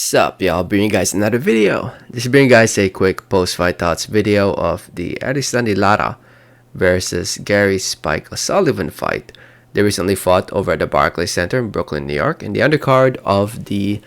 What's up, y'all? Bringing you guys another video. Just bring you guys a quick post-fight thoughts video of the Erislandy Lara versus Gary Spike O'Sullivan fight. They recently fought over at the Barclays Center in Brooklyn, New York, in the undercard of the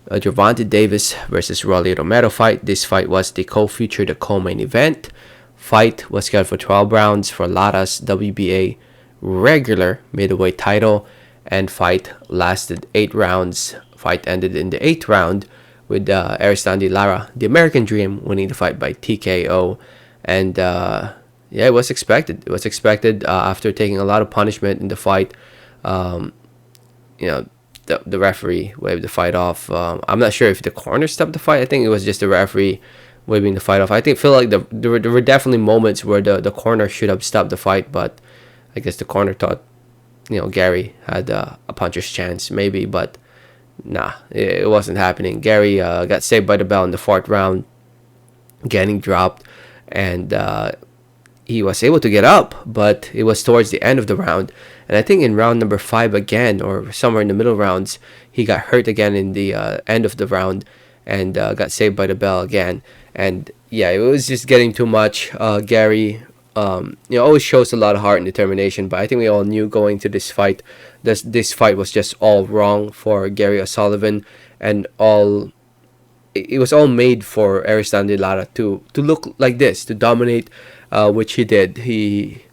Gervonta Davis versus Rolly Romero fight. This fight was the co-featured the co-main event. Fight was scheduled for 12 rounds for Lara's WBA regular middleweight title, and fight lasted 8 rounds. Fight ended in the 8th round with Erislandy Lara, the American Dream, winning the fight by TKO. And yeah, it was expected. It was expected after taking a lot of punishment in the fight. The referee waved the fight off. I'm not sure if the corner stopped the fight. I think it was just the referee waving the fight off. I feel like there were definitely moments where the corner should have stopped the fight, but I guess the corner thought Gary had a puncher's chance maybe, but nah, it wasn't happening. Gary got saved by the bell in the 4th round, getting dropped, and he was able to get up, but it was towards the end of the round. And I think in round number 5 again, or somewhere in the middle rounds, he got hurt again in the end of the round and got saved by the bell again. And yeah, it was just getting too much. Gary always shows a lot of heart and determination, but I think we all knew going to this fight, this fight was just all wrong for Gary O'Sullivan, and it was all made for Erislandy Lara to look like this, to dominate, which he did. He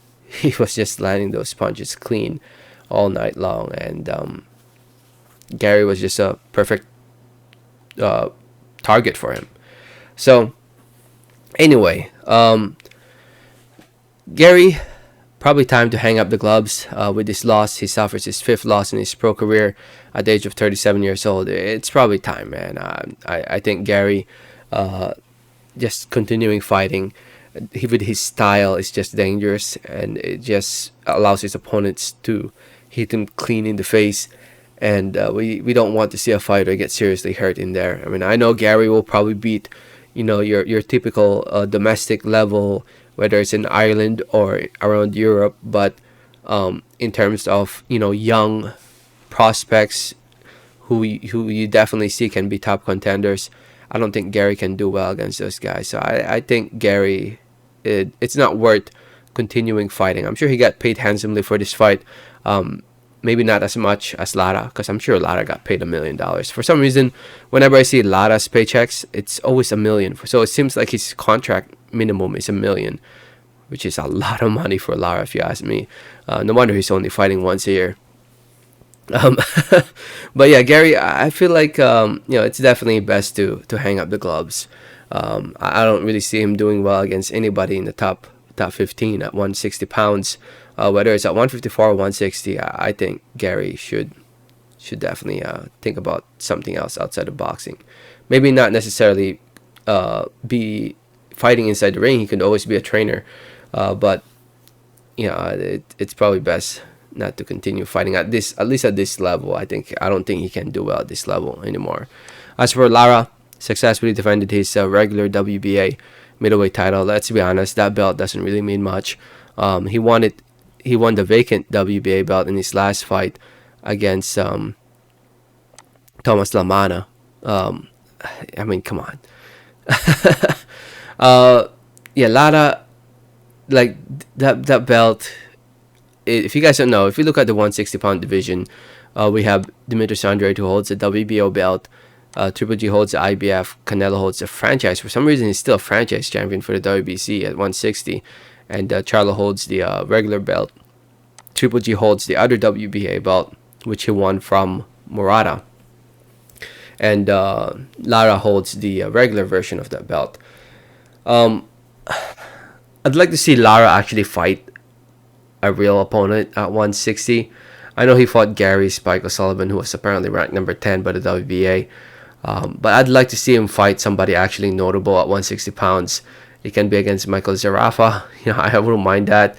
was just landing those punches clean all night long, and Gary was just a perfect target for him. So anyway, Gary, probably time to hang up the gloves with this loss. He suffers his 5th loss in his pro career at the age of 37 years old. It's probably time, man. I think Gary, just continuing fighting with his style is just dangerous, and it just allows his opponents to hit him clean in the face. And we don't want to see a fighter get seriously hurt in there. I mean, I know Gary will probably beat your typical domestic level, whether it's in Ireland or around Europe, but in terms of young prospects who you definitely see can be top contenders, I don't think Gary can do well against those guys. So I think Gary, it's not worth continuing fighting. I'm sure he got paid handsomely for this fight. Maybe not as much as Lara, because I'm sure Lara got paid $1 million. For some reason, whenever I see Lara's paychecks, it's always $1 million. So it seems like his contract minimum is $1 million, which is a lot of money for Lara, if you ask me. No wonder he's only fighting once a year. But yeah, Gary, I feel like it's definitely best to hang up the gloves. I don't really see him doing well against anybody in the top 15 at 160 pounds. Whether it's at 154 or 160, I think Gary should definitely think about something else outside of boxing. Maybe not necessarily be fighting inside the ring. He could always be a trainer, but it's probably best not to continue fighting at least at this level. I don't think he can do well at this level anymore. As for Lara, successfully defended his regular WBA middleweight title. Let's be honest, that belt doesn't really mean much. He won the vacant WBA belt in his last fight against Thomas Lamana. I mean, come on. Yeah, Lara, like that belt. If you guys don't know, if you look at the 160-pound division, we have Demetrius Andrade, who holds the WBO belt. Triple G holds the IBF. Canelo holds the franchise. For some reason, he's still a franchise champion for the WBC at 160. And Charlo holds the regular belt. Triple G holds the other WBA belt, which he won from Murata. And Lara holds the regular version of that belt. I'd like to see Lara actually fight a real opponent at 160. I know he fought Gary Spike O'Sullivan, who was apparently ranked number 10 by the WBA. But I'd like to see him fight somebody actually notable at 160 pounds. It can be against Michael Zarafa. I wouldn't mind that.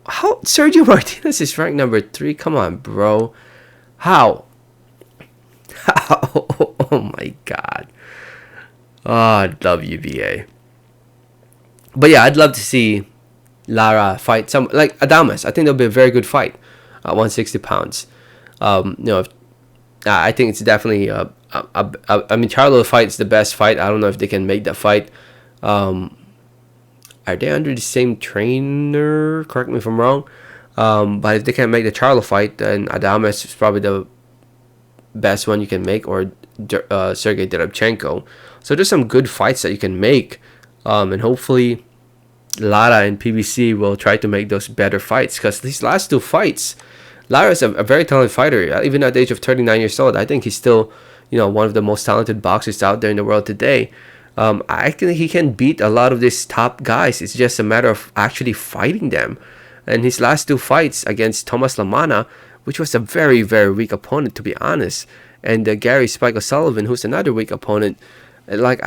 How Sergio Martinez is ranked number 3? Come on, bro. How? Oh my God. WBA. But yeah, I'd love to see Lara fight some like Adames. I think that'll be a very good fight at 160 pounds. I think it's definitely I mean, Charlo fight's the best fight. I don't know if they can make that fight. Um, are they under the same trainer? Correct me if I'm wrong. But if they can't make the Charlo fight, then Adames is probably the best one you can make, or Sergey Derevchenko. So there's some good fights that you can make, and hopefully Lara and PBC will try to make those better fights, because these last two fights, Lara is a very talented fighter. Even at the age of 39 years old, I think he's still, one of the most talented boxers out there in the world today. I think he can beat a lot of these top guys. It's just a matter of actually fighting them. And his last two fights against Thomas Lamana, which was a very, very weak opponent, to be honest, and Gary Spike O'Sullivan, who's another weak opponent, like,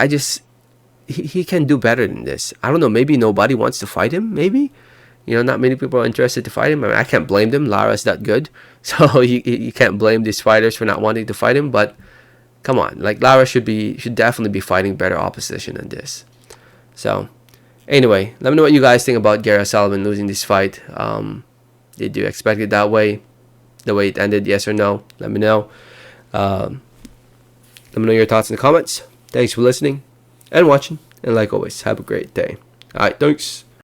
he can do better than this. I don't know, maybe nobody wants to fight him, maybe? Not many people are interested to fight him. I mean, I can't blame them. Lara's that good. So you can't blame these fighters for not wanting to fight him, but come on. Like, Lara should definitely be fighting better opposition than this. So, anyway, let me know what you guys think about Gary O'Sullivan losing this fight. Did you expect it that way? The way it ended, yes or no? Let me know. Let me know your thoughts in the comments. Thanks for listening and watching. And like always, have a great day. Alright, thanks.